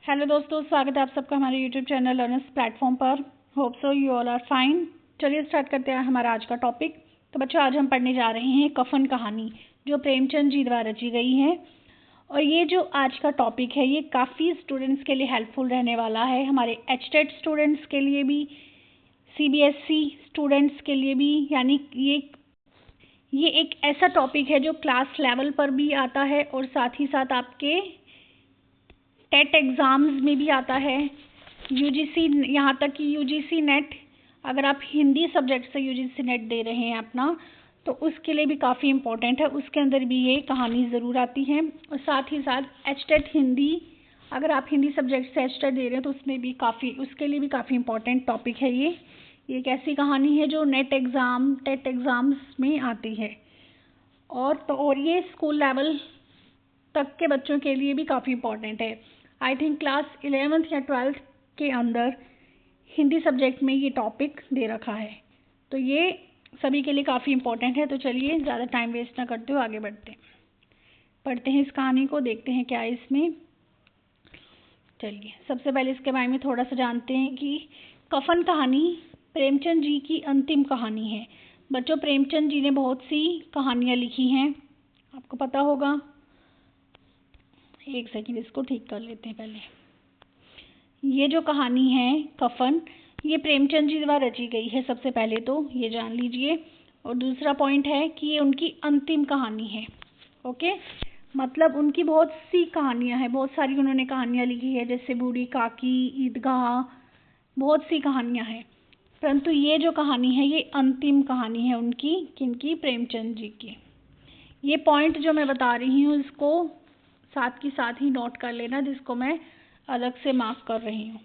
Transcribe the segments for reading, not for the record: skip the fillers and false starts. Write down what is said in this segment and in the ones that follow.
Hello दोस्तों, स्वागत है आप सबका हमारे यूट्यूब चैनल लर्नर्स प्लेटफॉर्म पर। Hope so you all are fine. चलिए स्टार्ट करते हैं हमारा आज का टॉपिक। तो बच्चों, आज हम पढ़ने जा रहे हैं कफन कहानी, जो प्रेमचंद जी द्वारा रची गई है। और ये जो आज का टॉपिक है ये काफ़ी स्टूडेंट्स के लिए हेल्पफुल रहने वाला है, हमारे एचटेट स्टूडेंट्स के लिए भी, सीबीएसई स्टूडेंट्स के लिए भी। यानी ये एक ऐसा टॉपिक है जो क्लास लेवल पर भी आता है और साथ ही साथ आपके टेट एग्ज़ाम्स में भी आता है। यूजीसी, यहाँ तक कि यूजीसी नेट, अगर आप हिंदी सब्जेक्ट से यूजीसी नेट दे रहे हैं अपना, तो उसके लिए भी काफ़ी इम्पोर्टेंट है। उसके अंदर भी ये कहानी ज़रूर आती है। और साथ ही साथ एचटेट हिंदी, अगर आप हिंदी सब्जेक्ट से एचटेट दे रहे हैं तो उसमें भी उसके लिए भी काफ़ी इम्पोर्टेंट टॉपिक है ये। एक ऐसी कहानी है जो टेट एग्ज़ाम्स में आती है। और ये स्कूल लेवल तक के बच्चों के लिए भी काफ़ी इम्पोर्टेंट है। आई थिंक क्लास 11th या 12th के अंदर हिंदी सब्जेक्ट में ये टॉपिक दे रखा है, तो ये सभी के लिए काफ़ी इम्पोर्टेंट है। तो चलिए ज़्यादा टाइम वेस्ट ना करते हुए आगे बढ़ते हैं, पढ़ते हैं इस कहानी को, देखते हैं क्या है इसमें। चलिए सबसे पहले इसके बारे में थोड़ा सा जानते हैं कि कफन कहानी प्रेमचंद जी की अंतिम कहानी है। बच्चों, प्रेमचंद जी ने बहुत सी कहानियाँ लिखी हैं, आपको पता होगा। एक सेकंड, इसको ठीक कर लेते हैं पहले। ये जो कहानी है कफन, ये प्रेमचंद जी द्वारा रची गई है, सबसे पहले तो ये जान लीजिए। और दूसरा पॉइंट है कि ये उनकी अंतिम कहानी है। ओके, मतलब उनकी बहुत सी कहानियां हैं, बहुत सारी उन्होंने कहानियां लिखी है, जैसे बूढ़ी काकी, ईदगाह, बहुत सी कहानियां हैं। परंतु ये जो कहानी है ये अंतिम कहानी है उनकी, किनकी? प्रेमचंद जी की। ये पॉइंट जो मैं बता रही हूँ इसको साथ के साथ ही नोट कर लेना, जिसको मैं अलग से मार्क कर रही हूँ।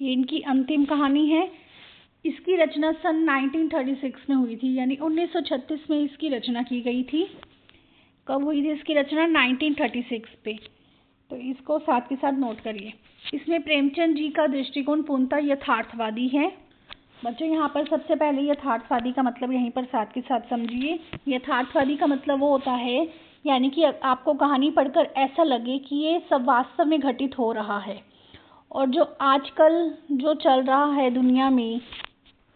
ये इनकी अंतिम कहानी है। इसकी रचना सन 1936 में हुई थी, यानी 1936 में इसकी रचना की गई थी। कब हुई थी इसकी रचना? 1936 पे। तो इसको साथ के साथ नोट करिए। इसमें प्रेमचंद जी का दृष्टिकोण पूर्णतः यथार्थवादी है। बच्चों, यहाँ पर सबसे पहले यथार्थवादी का मतलब यहीं पर साथ के साथ समझिए। यथार्थवादी का मतलब वो होता है, यानी कि आपको कहानी पढ़कर ऐसा लगे कि ये सब वास्तव में घटित हो रहा है, और जो आजकल जो चल रहा है दुनिया में,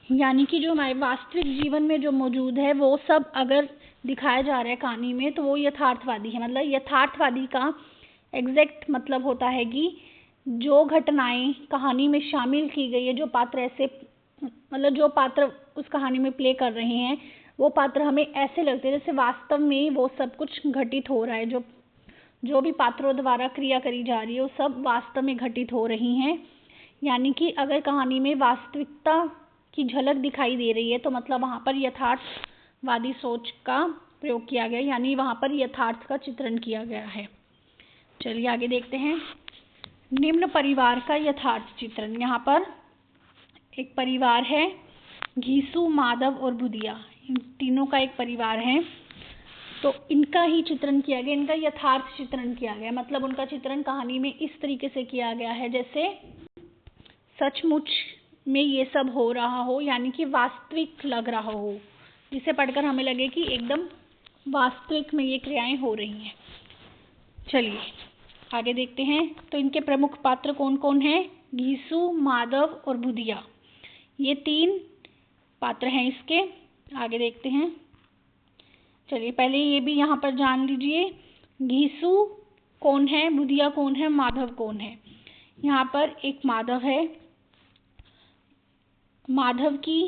यानी कि जो हमारे वास्तविक जीवन में जो मौजूद है वो सब अगर दिखाया जा रहा है कहानी में, तो वो यथार्थवादी है। मतलब यथार्थवादी का एग्जैक्ट मतलब होता है कि जो घटनाएं कहानी में शामिल की गई है, जो पात्र ऐसे, मतलब जो पात्र उस कहानी में प्ले कर रहे हैं, वो पात्र हमें ऐसे लगते हैं जैसे वास्तव में वो सब कुछ घटित हो रहा है। जो भी पात्रों द्वारा क्रिया करी जा रही है वो सब वास्तव में घटित हो रही हैं। यानी कि अगर कहानी में वास्तविकता की झलक दिखाई दे रही है तो मतलब वहाँ पर यथार्थवादी सोच का प्रयोग किया गया, यानी वहाँ पर यथार्थ का चित्रण किया गया है। चलिए आगे देखते हैं। निम्न परिवार का यथार्थ चित्रण। यहाँ पर एक परिवार है, घीसू, माधव और बुधिया, इन तीनों का एक परिवार है। तो इनका ही चित्रण किया गया, इनका यथार्थ चित्रण किया गया। मतलब उनका चित्रण कहानी में इस तरीके से किया गया है जैसे सचमुच में ये सब हो रहा हो, यानी कि वास्तविक लग रहा हो, जिसे पढ़कर हमें लगे कि एकदम वास्तविक में ये क्रियाएं हो रही हैं। चलिए आगे देखते हैं। तो इनके प्रमुख पात्र कौन कौन हैं? घीसू, माधव और बुधिया, ये तीन पात्र हैं इसके। आगे देखते हैं। चलिए पहले ये भी यहाँ पर जान लीजिए, घीसू कौन है, बुधिया कौन है, माधव कौन है। यहाँ पर एक माधव है, माधव की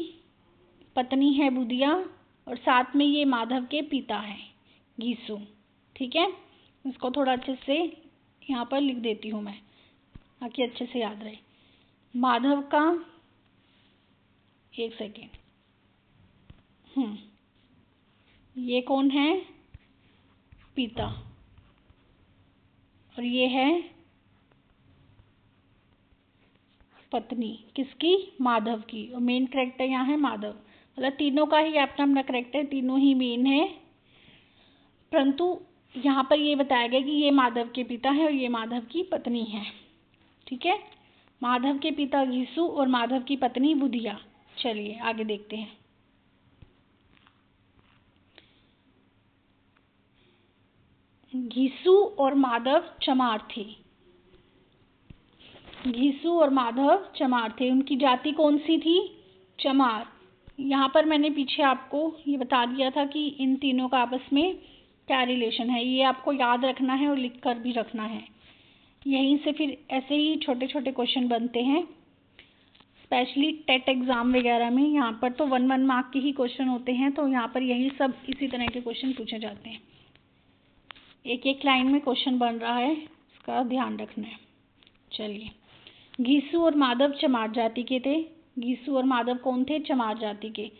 पत्नी है बुधिया, और साथ में ये माधव के पिता हैं घीसू। ठीक है, इसको थोड़ा अच्छे से यहाँ पर लिख देती हूँ मैं, ताकि अच्छे से याद रहे। माधव का, एक सेकेंड, ये कौन है? पिता। और ये है पत्नी, किसकी? माधव की। और मेन कैरेक्टर यहाँ है माधव। मतलब तीनों का ही अपना अपना कैरेक्टर, तीनों ही मेन है। परंतु यहाँ पर ये बताया गया कि ये माधव के पिता है और ये माधव की पत्नी है। ठीक है, माधव के पिता घीसू और माधव की पत्नी बुधिया। चलिए आगे देखते हैं। घीसू और माधव चमार थे। घीसू और माधव चमार थे। उनकी जाति कौन सी थी? चमार। यहाँ पर मैंने पीछे आपको ये बता दिया था कि इन तीनों का आपस में क्या रिलेशन है, ये आपको याद रखना है और लिख कर भी रखना है। यहीं से फिर ऐसे ही छोटे छोटे क्वेश्चन बनते हैं, स्पेशली टेट एग्ज़ाम वगैरह में। यहाँ पर तो 1 मार्क के ही क्वेश्चन होते हैं, तो यहाँ पर यही सब इसी तरह के क्वेश्चन पूछे जाते हैं। एक एक लाइन में क्वेश्चन बन रहा है, इसका ध्यान रखना है। चलिए, घीसू और माधव चमार जाति के थे। घीसू और माधव कौन थे? चमार जाति के।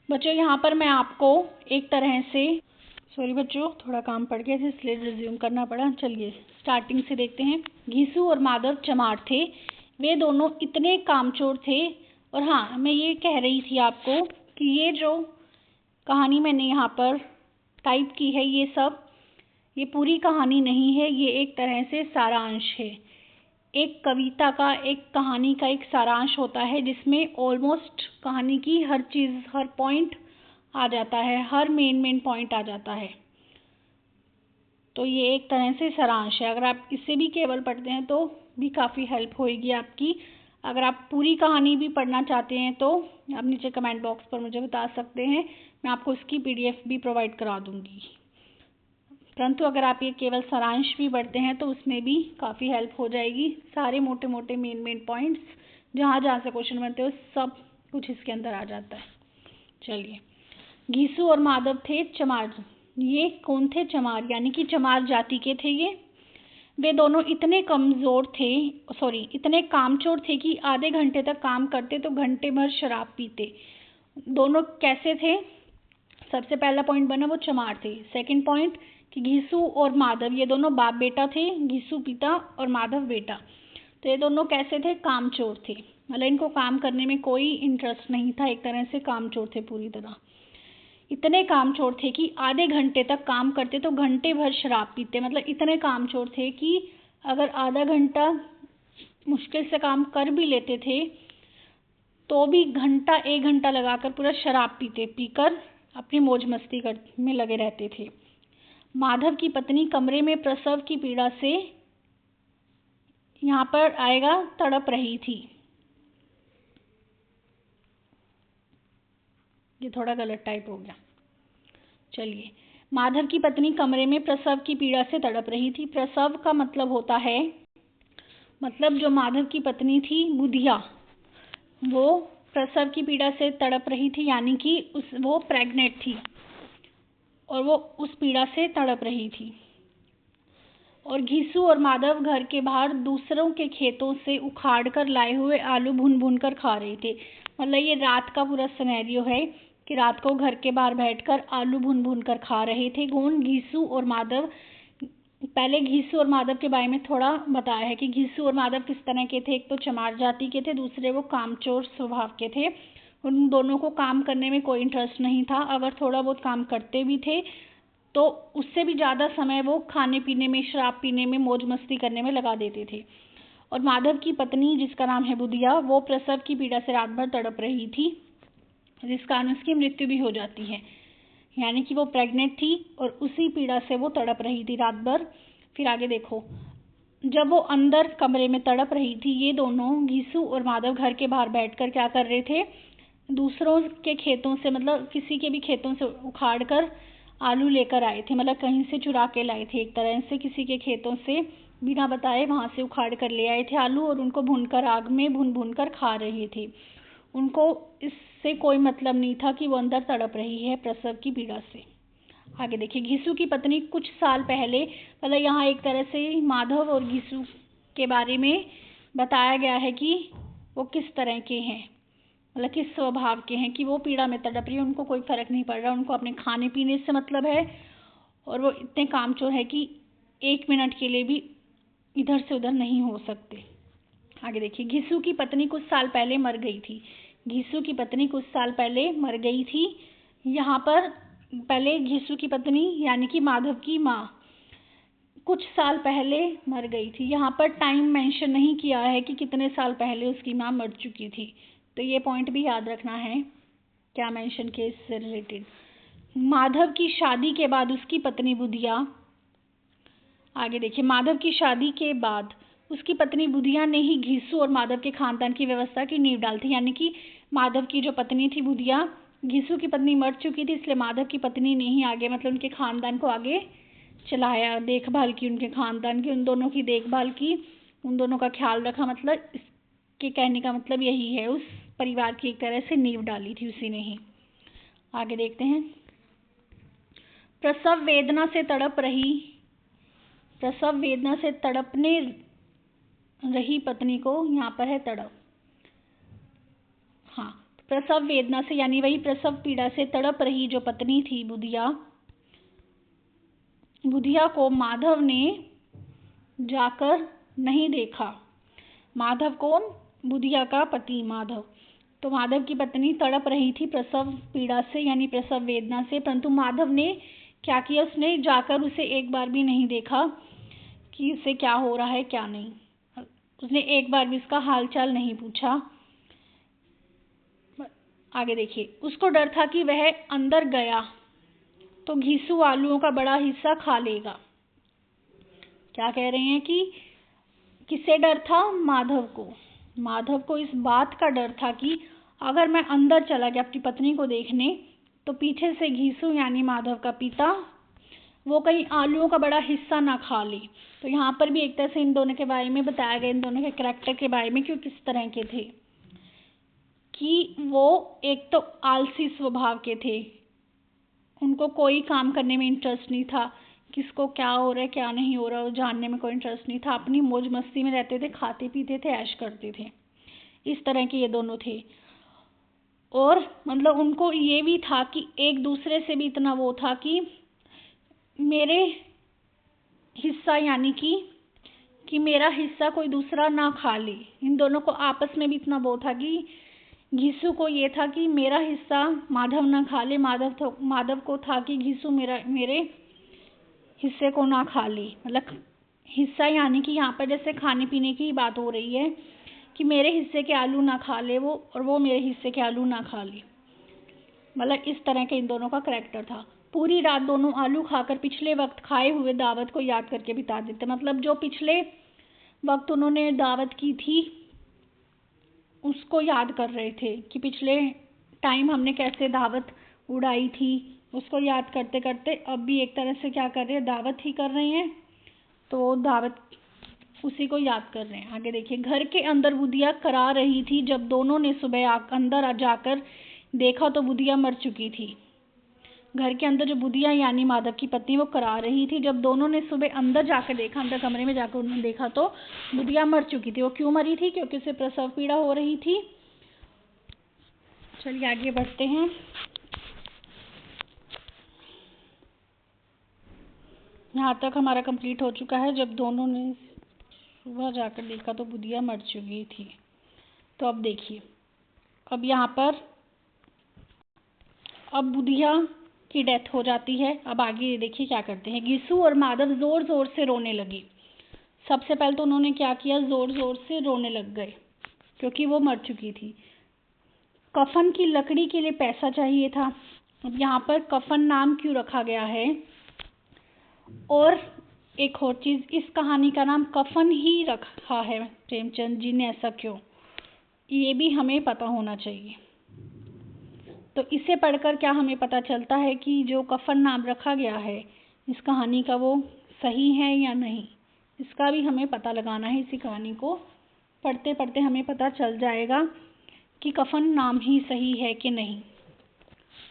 बच्चों यहाँ पर मैं आपको एक तरह से, सॉरी बच्चों थोड़ा काम पड़ गया था इसलिए रिज्यूम करना पड़ा। चलिए स्टार्टिंग से देखते हैं। घीसू और माधव चमार थे, वे दोनों इतने कामचोर थे। और हाँ, मैं ये कह रही थी आपको कि ये जो कहानी मैंने यहाँ पर टाइप की है, ये पूरी कहानी नहीं है, ये एक तरह से सारांश है। एक कविता का, एक कहानी का एक सारांश होता है जिसमें ऑलमोस्ट कहानी की हर चीज़, हर पॉइंट आ जाता है, हर मेन पॉइंट आ जाता है। तो ये एक तरह से सारांश है। अगर आप इसे भी केवल पढ़ते हैं तो भी काफ़ी हेल्प होएगी आपकी। अगर आप पूरी कहानी भी पढ़ना चाहते हैं तो आप नीचे कमेंट बॉक्स पर मुझे बता सकते हैं, मैं आपको इसकी PDF भी प्रोवाइड करा दूँगी। परंतु अगर आप ये केवल सारांश भी पढ़ते हैं तो उसमें भी काफ़ी हेल्प हो जाएगी। सारे मोटे मोटे मेन पॉइंट्स जहाँ जहाँ से क्वेश्चन बनते हो सब कुछ इसके अंदर आ जाता है। चलिए, घीसू और माधव थे चमार। ये कौन थे? चमार, यानी कि चमार जाति के थे ये। वे दोनों इतने इतने कामचोर थे कि आधे घंटे तक काम करते तो घंटे भर शराब पीते। दोनों कैसे थे? सबसे पहला पॉइंट बना वो चमार थे। सेकंड पॉइंट कि घीसू और माधव, ये दोनों बाप बेटा थे, घीसू पिता और माधव बेटा। तो ये दोनों कैसे थे? कामचोर थे। मतलब इनको काम करने में कोई इंटरेस्ट नहीं था, एक तरह से कामचोर थे पूरी तरह। इतने कामचोर थे कि आधे घंटे तक काम करते तो घंटे भर शराब पीते। मतलब इतने कामचोर थे कि अगर आधा घंटा मुश्किल से काम कर भी लेते थे तो भी घंटा 1 घंटा लगाकर पूरा शराब पीकर अपनी मौज मस्ती में लगे रहते थे। माधव की पत्नी कमरे में प्रसव की पीड़ा से, यहाँ पर आएगा तड़प रही थी। ये थोड़ा गलत टाइप हो गया। चलिए, माधव की पत्नी कमरे में प्रसव की पीड़ा से तड़प रही थी। प्रसव का मतलब होता है, मतलब जो माधव की पत्नी थी बुधिया, वो प्रसव की पीड़ा से तड़प रही थी, यानी कि वो प्रेग्नेंट थी और वो उस पीड़ा से तड़प रही थी। और घीसू और माधव घर के बाहर दूसरों के खेतों से उखाड़ कर लाए हुए आलू भून कर खा रहे थे। मतलब ये रात का पूरा सिनेरियो है कि रात को घर के बाहर बैठकर आलू भून कर खा रहे थे। कौन? घीसू और माधव। पहले घीसू और माधव के बारे में थोड़ा बताया है कि घीसू और माधव किस तरह के थे। एक तो चमार जाति के थे, दूसरे वो कामचोर स्वभाव के थे। उन दोनों को काम करने में कोई इंटरेस्ट नहीं था। अगर थोड़ा बहुत काम करते भी थे तो उससे भी ज़्यादा समय वो खाने पीने में, शराब पीने में, मौज मस्ती करने में लगा देते थे। और माधव की पत्नी, जिसका नाम है बुधिया, वो प्रसव की पीड़ा से रात भर तड़प रही थी, जिस कारण उसकी मृत्यु भी हो जाती है। यानी कि वो प्रेग्नेंट थी और उसी पीड़ा से वो तड़प रही थी रात भर। फिर आगे देखो, जब वो अंदर कमरे में तड़प रही थी, ये दोनों घीसू और माधव घर के बाहर बैठकर क्या कर रहे थे? दूसरों के खेतों से, मतलब किसी के भी खेतों से उखाड़ कर आलू लेकर आए थे। मतलब कहीं से चुरा के लाए थे, एक तरह से किसी के खेतों से बिना बताए वहाँ से उखाड़ कर ले आए थे आलू, और उनको भूनकर आग में भून कर खा रहे थे। उनको इससे कोई मतलब नहीं था कि वो अंदर तड़प रही है प्रसव की पीड़ा से। आगे देखिए, घीसू की पत्नी कुछ साल पहले, मतलब यहाँ एक तरह से माधव और घीसू के बारे में बताया गया है कि वो किस तरह के हैं, मतलब किस स्वभाव के हैं, कि वो पीड़ा में तड़प रही है, उनको कोई फर्क नहीं पड़ रहा, उनको अपने खाने पीने से मतलब है। और वो इतने कामचोर है कि 1 मिनट के लिए भी इधर से उधर नहीं हो सकते। आगे देखिए, घीसू की पत्नी कुछ साल पहले मर गई थी। घीसू की पत्नी कुछ साल पहले मर गई थी। यहाँ पर पहले घीसू की पत्नी यानी कि माधव की माँ कुछ साल पहले मर गई थी। यहाँ पर टाइम मेंशन नहीं किया है कि कितने साल पहले उसकी माँ मर चुकी थी, तो ये पॉइंट भी याद रखना है क्या मेंशन किए इससे रिलेटेड। माधव की शादी के बाद उसकी पत्नी बुधिया, आगे देखिए, माधव की शादी के बाद उसकी पत्नी बुधिया ने ही घीसू और माधव के खानदान की व्यवस्था की नींव डाली थी। यानी कि माधव की जो पत्नी थी बुधिया, घीसू की पत्नी मर चुकी थी, इसलिए माधव की पत्नी ने ही आगे मतलब उनके खानदान को आगे चलाया, देखभाल की उनके खानदान की, उन दोनों की देखभाल की, उन दोनों का ख्याल रखा। मतलब इसके कहने का मतलब यही है, उस परिवार की एक तरह से नींव डाली थी उसी ने ही। आगे देखते हैं। प्रसव वेदना से तड़प रही, प्रसव वेदना से तड़पने रही पत्नी को, यहाँ पर है तड़प। हाँ, प्रसव वेदना से यानी वही प्रसव पीड़ा से तड़प रही जो पत्नी थी बुधिया, बुधिया को माधव ने जाकर नहीं देखा। माधव कौन? बुधिया का पति माधव। तो माधव की पत्नी तड़प रही थी प्रसव पीड़ा से यानी प्रसव वेदना से, परंतु माधव ने क्या किया, उसने जाकर उसे एक बार भी नहीं देखा कि उसे क्या हो रहा है क्या नहीं। उसने एक बार भी उसका हालचाल नहीं पूछा। आगे देखिए। उसको डर था कि वह अंदर गया तो घीसू आलूओं का बड़ा हिस्सा खा लेगा। क्या कह रहे हैं कि किसे डर था? माधव को। माधव को इस बात का डर था कि अगर मैं अंदर चला गया अपनी पत्नी को देखने तो पीछे से घीसू यानी माधव का पिता वो कहीं आलूओं का बड़ा हिस्सा ना खा ले। तो यहाँ पर भी एक तरह से इन दोनों के बारे में बताया गया, इन दोनों के कैरेक्टर के बारे में कि वो किस तरह के थे। कि वो एक तो आलसी स्वभाव के थे, उनको कोई काम करने में इंटरेस्ट नहीं था, किसको क्या हो रहा है क्या नहीं हो रहा वो जानने में कोई इंटरेस्ट नहीं था, अपनी मौज मस्ती में रहते थे, खाते पीते थे, ऐश करते थे। इस तरह के ये दोनों थे। और मतलब उनको ये भी था कि एक दूसरे से भी इतना वो था कि मेरे हिस्सा यानी कि मेरा हिस्सा कोई दूसरा ना खा ले। इन दोनों को आपस में भी इतना वो था कि घीसू को ये था कि मेरा हिस्सा माधव ना खा ले, माधव को था कि घीसू मेरे हिस्से को ना खा ले। मतलब हिस्सा यानी कि यहाँ पर जैसे खाने पीने की बात हो रही है कि मेरे हिस्से के आलू ना खा ले वो, और वो मेरे हिस्से के आलू ना खा ले। मतलब इस तरह के इन दोनों का करैक्टर था। पूरी रात दोनों आलू खाकर पिछले वक्त खाए हुए दावत को याद करके बिता देते। मतलब जो पिछले वक्त उन्होंने दावत की थी उसको याद कर रहे थे कि पिछले टाइम हमने कैसे दावत उड़ाई थी, उसको याद करते करते अब भी एक तरह से क्या कर रहे हैं, दावत ही कर रहे हैं। तो दावत उसी को याद कर रहे हैं। आगे देखिए। घर के अंदर बुधिया करा रही थी। जब दोनों ने सुबह अंदर जाकर देखा तो बुधिया मर चुकी थी। घर के अंदर जो बुधिया यानी माधव की पत्नी वो करा रही थी। जब दोनों ने सुबह अंदर जाकर देखा, अंदर कमरे में जाकर उन्होंने देखा तो बुधिया मर चुकी थी। वो क्यों मरी थी? क्योंकि उसे प्रसव पीड़ा हो रही थी। चलिए आगे बढ़ते हैं। यहाँ तक हमारा कंप्लीट हो चुका है। जब दोनों ने सुबह जाकर देखा तो बुधिया मर चुकी थी। तो अब देखिए, अब यहाँ पर अब बुधिया की डेथ हो जाती है। अब आगे देखिए क्या करते हैं। घीसू और माधव जोर जोर से रोने लगे। सबसे पहले तो उन्होंने क्या किया, जोर जोर से रोने लग गए क्योंकि वो मर चुकी थी। कफन की लकड़ी के लिए पैसा चाहिए था। अब यहाँ पर कफन नाम क्यों रखा गया है, और एक और चीज, इस कहानी का नाम कफन ही रखा है प्रेमचंद जी ने, ऐसा क्यों, ये भी हमें पता होना चाहिए। तो इसे पढ़कर क्या हमें पता चलता है कि जो कफन नाम रखा गया है इस कहानी का वो सही है या नहीं, इसका भी हमें पता लगाना है। इसी कहानी को पढ़ते पढ़ते हमें पता चल जाएगा कि कफन नाम ही सही है कि नहीं।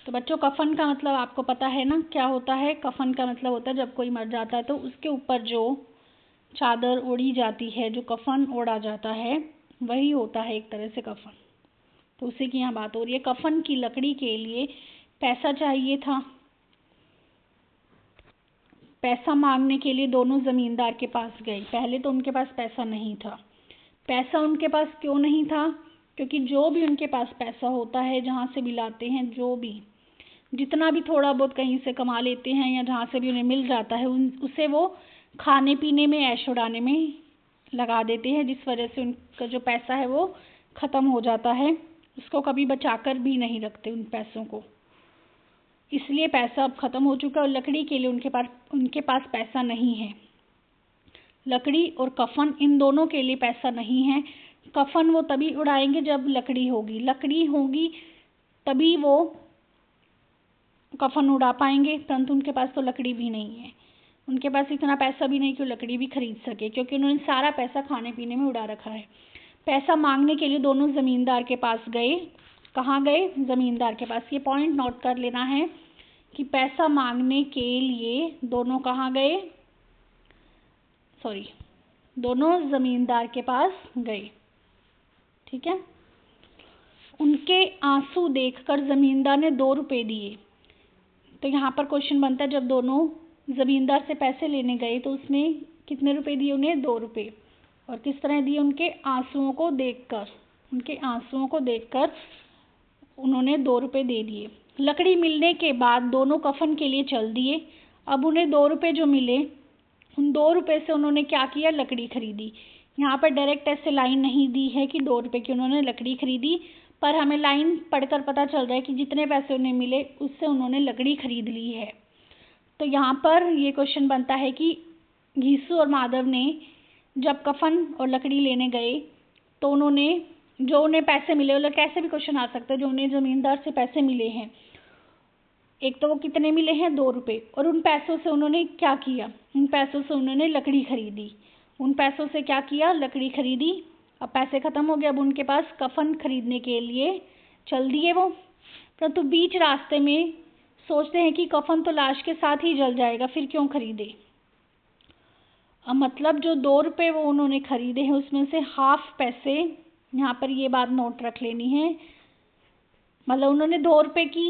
तो बच्चों, कफन का मतलब आपको पता है ना क्या होता है? कफन का मतलब होता है जब कोई मर जाता है तो उसके ऊपर जो चादर ओढ़ी जाती है, जो कफन ओढ़ा जाता है, वही होता है एक तरह से कफन। तो उसी की यहाँ बात हो रही है। कफन की लकड़ी के लिए पैसा चाहिए था। पैसा मांगने के लिए दोनों जमींदार के पास गए। पहले तो उनके पास पैसा नहीं था। पैसा उनके पास क्यों नहीं था? क्योंकि जो भी उनके पास पैसा होता है, जहाँ से भी लाते हैं, जो भी जितना भी थोड़ा बहुत कहीं से कमा लेते हैं या जहाँ से भी उन्हें मिल जाता है, उसे वो खाने पीने में, ऐश उड़ाने में लगा देते हैं, जिस वजह से उनका जो पैसा है वो ख़त्म हो जाता है। उसको कभी बचाकर भी नहीं रखते उन पैसों को। इसलिए पैसा अब ख़त्म हो चुका है और लकड़ी के लिए उनके पास पैसा नहीं है। लकड़ी और कफन, इन दोनों के लिए पैसा नहीं है। कफन वो तभी उड़ाएंगे जब लकड़ी होगी, लकड़ी होगी तभी वो कफन उड़ा पाएंगे, परंतु उनके पास तो लकड़ी भी नहीं है। उनके पास इतना पैसा भी नहीं कि वो लकड़ी भी खरीद सके, क्योंकि उन्होंने सारा पैसा खाने पीने में उड़ा रखा है। पैसा मांगने के लिए दोनों जमींदार के पास गए। कहाँ गए? जमींदार के पास। ये पॉइंट नोट कर लेना है कि पैसा मांगने के लिए दोनों कहाँ गए? दोनों जमींदार के पास गए। ठीक है। उनके आंसू देखकर जमींदार ने 2 रुपए दिए। तो यहाँ पर क्वेश्चन बनता है, जब दोनों जमींदार से पैसे लेने गए तो उसने कितने रुपए दिए उन्हें? 2 रुपए। और किस तरह दिए? उनके आंसुओं को देखकर। उनके आंसुओं को देखकर उन्होंने 2 रुपए दे दिए। लकड़ी मिलने के बाद दोनों कफन के लिए चल दिए। अब उन्हें 2 रुपए जो मिले, उन 2 रुपए से उन्होंने क्या किया? लकड़ी खरीदी। यहाँ पर डायरेक्ट ऐसे लाइन नहीं दी है कि 2 रुपए की उन्होंने लकड़ी खरीदी, पर हमें लाइन पढ़कर पता चल रहा है कि जितने पैसे उन्हें मिले उससे उन्होंने लकड़ी खरीद ली है। तो यहाँ पर ये क्वेश्चन बनता है कि घीसू और माधव ने जब कफन और लकड़ी लेने गए तो उन्होंने जो उन्हें पैसे मिले, मतलब कैसे भी क्वेश्चन आ सकता है, जो उन्हें जमींदार से पैसे मिले हैं, एक तो वो कितने मिले हैं? 2 रुपए। और उन पैसों से उन्होंने क्या किया? उन पैसों से उन्होंने लकड़ी खरीदी। उन पैसों से क्या किया? लकड़ी खरीदी। अब पैसे खत्म हो गए, अब उनके पास कफन खरीदने के लिए चल दिए वो। परंतु बीच रास्ते में सोचते हैं कि कफन तो लाश के साथ ही जल जाएगा, फिर क्यों खरीदे? अब मतलब जो 2 रुपए वो उन्होंने खरीदे हैं उसमें से हाफ पैसे, यहाँ पर ये बात नोट रख लेनी है, मतलब उन्होंने 2 रुपए की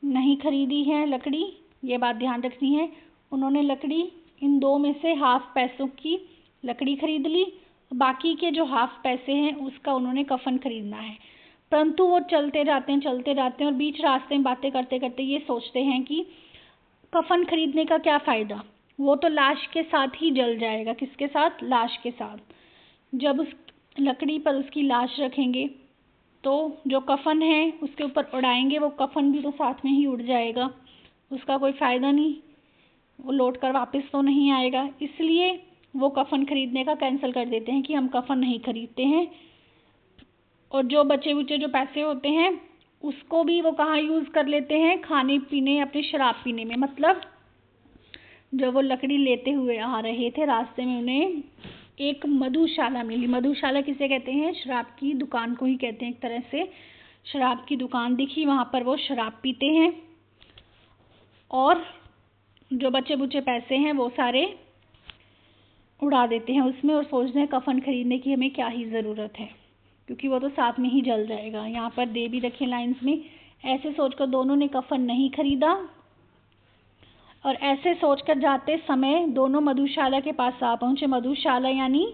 नहीं खरीदी है लकड़ी, ये बात ध्यान रखनी है। उन्होंने लकड़ी, इन 2 में से हाफ पैसों की लकड़ी खरीद ली, बाकी के जो हाफ पैसे हैं उसका उन्होंने कफन खरीदना है। परंतु वो चलते जाते हैं और बीच रास्ते में बातें करते करते ये सोचते हैं कि कफन खरीदने का क्या फ़ायदा, वो तो लाश के साथ ही जल जाएगा। किसके साथ? लाश के साथ। जब उस लकड़ी पर उसकी लाश रखेंगे तो जो कफन है उसके ऊपर उड़ाएंगे, वो कफन भी तो साथ में ही उड़ जाएगा, उसका कोई फ़ायदा नहीं, वो लौट कर वापस तो नहीं आएगा। इसलिए वो कफन खरीदने का कैंसिल कर देते हैं कि हम कफन नहीं खरीदते हैं। और जो बचे बुचे जो पैसे होते हैं उसको भी वो कहाँ यूज़ कर लेते हैं? खाने पीने, अपनी शराब पीने में। मतलब जब वो लकड़ी लेते हुए आ रहे थे, रास्ते में उन्हें एक मधुशाला मिली। मधुशाला किसे कहते हैं? शराब की दुकान को ही कहते हैं एक तरह से। शराब की दुकान दिखी, वहाँ पर वो शराब पीते हैं और जो बचे बुचे पैसे हैं वो सारे उड़ा देते हैं उसमें, और सोचते हैं कफन खरीदने की हमें क्या ही ज़रूरत है, क्योंकि वो तो साथ में ही जल जाएगा। यहाँ पर दे भी रखे लाइंस में। ऐसे सोचकर दोनों ने कफन नहीं खरीदा, और ऐसे सोचकर जाते समय दोनों मधुशाला के पास आ पहुँचे। मधुशाला यानी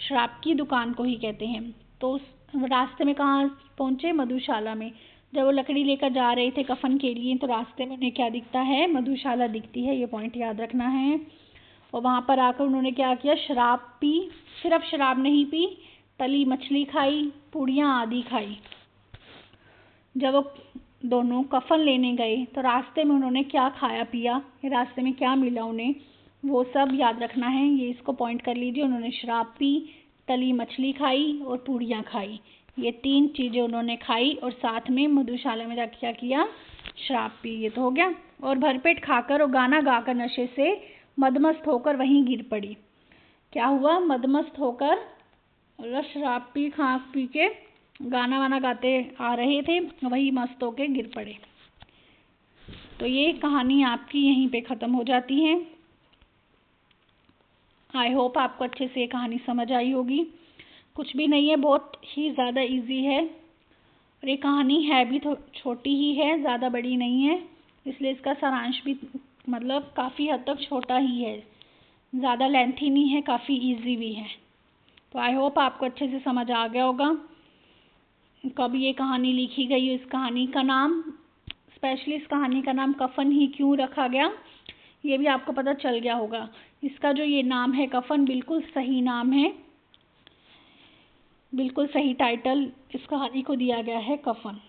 शराब की दुकान को ही कहते हैं। तो उस रास्ते में कहाँ पहुँचे? मधुशाला में। जब वो लकड़ी लेकर जा रहे थे कफन के लिए तो रास्ते में उन्हें क्या दिखता है? मधुशाला दिखती है। ये पॉइंट याद रखना है। और वहाँ पर आकर उन्होंने क्या किया? शराब पी। सिर्फ शराब नहीं पी, तली मछली खाई, पूड़ियाँ आदि खाई। जब वो दोनों कफन लेने गए तो रास्ते में उन्होंने क्या खाया पिया, रास्ते में क्या मिला उन्हें, वो सब याद रखना है। ये इसको पॉइंट कर लीजिए। उन्होंने शराब पी, तली मछली खाई और पूड़ियाँ खाई। ये 3 चीज़ें उन्होंने खाई और साथ में मधुशाला में जाकर क्या किया? शराब पी। ये तो हो गया। और भरपेट खाकर और गाना गाकर नशे से मदमस्त होकर वहीं गिर पड़ी। क्या हुआ? मदमस्त होकर, मतलब शराब पी, खा पी के गाना वाना गाते आ रहे थे, वही मस्त होके गिर पड़े। तो ये कहानी आपकी यहीं पे ख़त्म हो जाती है। आई होप आपको अच्छे से ये कहानी समझ आई होगी। कुछ भी नहीं है, बहुत ही ज़्यादा इजी है, और ये कहानी है भी तो छोटी ही है, ज़्यादा बड़ी नहीं है, इसलिए इसका सारांश भी मतलब काफ़ी हद तक छोटा ही है, ज़्यादा लेंथी नहीं है, काफ़ी इजी भी है। तो आई होप आपको अच्छे से समझ आ गया होगा कब ये कहानी लिखी गई। इस कहानी का नाम, स्पेशली इस कहानी का नाम कफन ही क्यों रखा गया, ये भी आपको पता चल गया होगा। इसका जो ये नाम है कफन, बिल्कुल सही नाम है, बिल्कुल सही टाइटल इस कहानी को दिया गया है, कफन।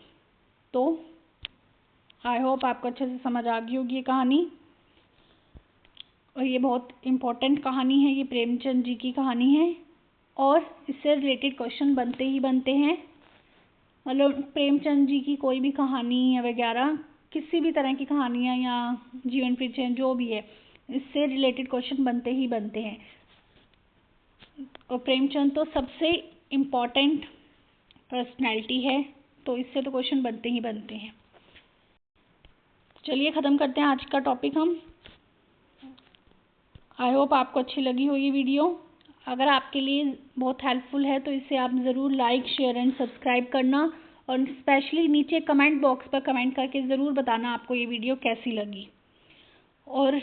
तो आई होप आपको अच्छे से समझ आ गई होगी ये कहानी। और ये बहुत इम्पोर्टेंट कहानी है, ये प्रेमचंद जी की कहानी है और इससे रिलेटेड क्वेश्चन बनते ही बनते हैं। मतलब प्रेमचंद जी की कोई भी कहानी या वगैरह, किसी भी तरह की कहानियाँ या जीवन परिचय जो भी है, इससे रिलेटेड क्वेश्चन बनते ही बनते हैं। और प्रेमचंद तो सबसे इम्पोर्टेंट पर्सनैलिटी है, तो इससे तो क्वेश्चन बनते ही बनते हैं। चलिए ख़त्म करते हैं आज का टॉपिक हम। आई होप आपको अच्छी लगी हो ये वीडियो। अगर आपके लिए बहुत हेल्पफुल है तो इसे आप ज़रूर लाइक, शेयर एंड सब्सक्राइब करना और स्पेशली नीचे कमेंट बॉक्स पर कमेंट करके ज़रूर बताना आपको ये वीडियो कैसी लगी और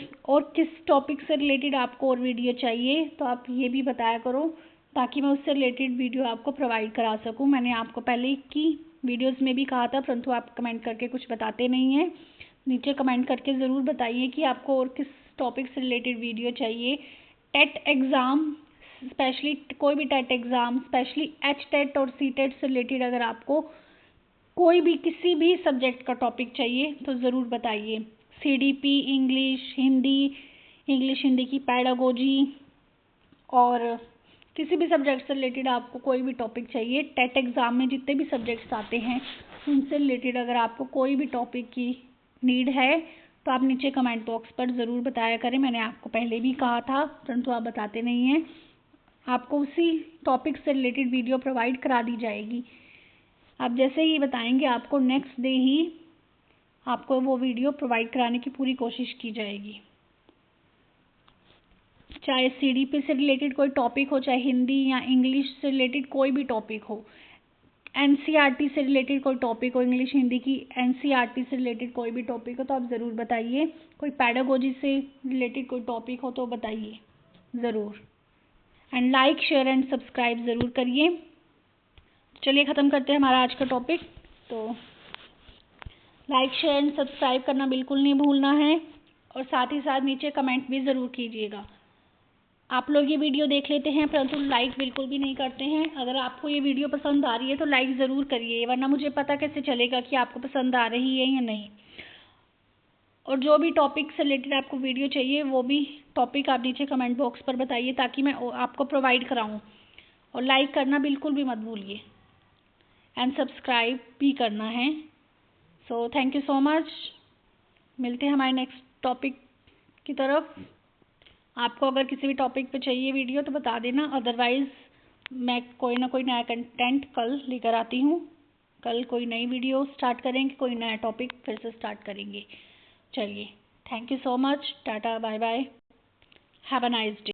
किस टॉपिक से रिलेटेड आपको और वीडियो चाहिए, तो आप ये भी बताया करो ताकि मैं उससे रिलेटेड वीडियो आपको प्रोवाइड करा सकूं। मैंने आपको पहले की वीडियोस में भी कहा था, परंतु आप कमेंट करके कुछ बताते नहीं हैं। नीचे कमेंट करके ज़रूर बताइए कि आपको और किस टॉपिक से रिलेटेड वीडियो चाहिए। टेट एग्ज़ाम स्पेशली, कोई भी TET exam specially H TET और सी टेट से रिलेटेड अगर आपको कोई भी किसी भी सब्जेक्ट का टॉपिक चाहिए तो ज़रूर बताइए। सीडीपी, इंग्लिश हिंदी की पैडागोजी और किसी भी सब्जेक्ट से रिलेटेड आपको कोई भी टॉपिक चाहिए। टेट एग्ज़ाम में जितने भी सब्जेक्ट्स आते हैं उनसे रिलेटेड अगर आपको कोई भी टॉपिक की नीड है तो आप नीचे कमेंट बॉक्स पर ज़रूर बताया करें। मैंने आपको पहले भी कहा था परंतु आप बताते नहीं हैं। आपको उसी टॉपिक से रिलेटेड वीडियो प्रोवाइड करा दी जाएगी। आप जैसे ही बताएंगे आपको नेक्स्ट डे ही आपको वो वीडियो प्रोवाइड कराने की पूरी कोशिश की जाएगी। चाहे सीडीपी से रिलेटेड कोई टॉपिक हो, चाहे हिंदी या इंग्लिश से रिलेटेड कोई भी टॉपिक हो, एनसीईआरटी से रिलेटेड कोई टॉपिक हो, इंग्लिश हिंदी की एनसीईआरटी से रिलेटेड कोई भी टॉपिक हो तो आप ज़रूर बताइए। कोई पैडागोजी से रिलेटेड कोई टॉपिक हो तो बताइए ज़रूर। And like, share and subscribe ज़रूर करिए। चलिए ख़त्म करते हैं हमारा आज का टॉपिक। तो लाइक, शेयर एंड सब्सक्राइब करना बिल्कुल नहीं भूलना है और साथ ही साथ नीचे कमेंट भी ज़रूर कीजिएगा। आप लोग ये वीडियो देख लेते हैं परंतु लाइक बिल्कुल भी नहीं करते हैं। अगर आपको ये वीडियो पसंद आ रही है तो लाइक ज़रूर करिए, वरना मुझे पता कैसे चलेगा कि आपको पसंद आ रही है या नहीं। और जो भी टॉपिक से रिलेटेड आपको वीडियो चाहिए वो भी टॉपिक आप नीचे कमेंट बॉक्स पर बताइए ताकि मैं आपको प्रोवाइड कराऊँ। और लाइक करना बिल्कुल भी मत भूलिए एंड सब्सक्राइब भी करना है। So thank you so much. मिलते हैं हमारे नेक्स्ट टॉपिक की तरफ। आपको अगर किसी भी टॉपिक पे चाहिए वीडियो तो बता देना, अदरवाइज़ मैं कोई ना कोई नया कंटेंट कल लेकर आती हूँ। कल कोई नई वीडियो स्टार्ट करेंगे, कोई नया टॉपिक फिर से स्टार्ट करेंगे। चलिए, thank you so much, tata, bye bye, have a nice day.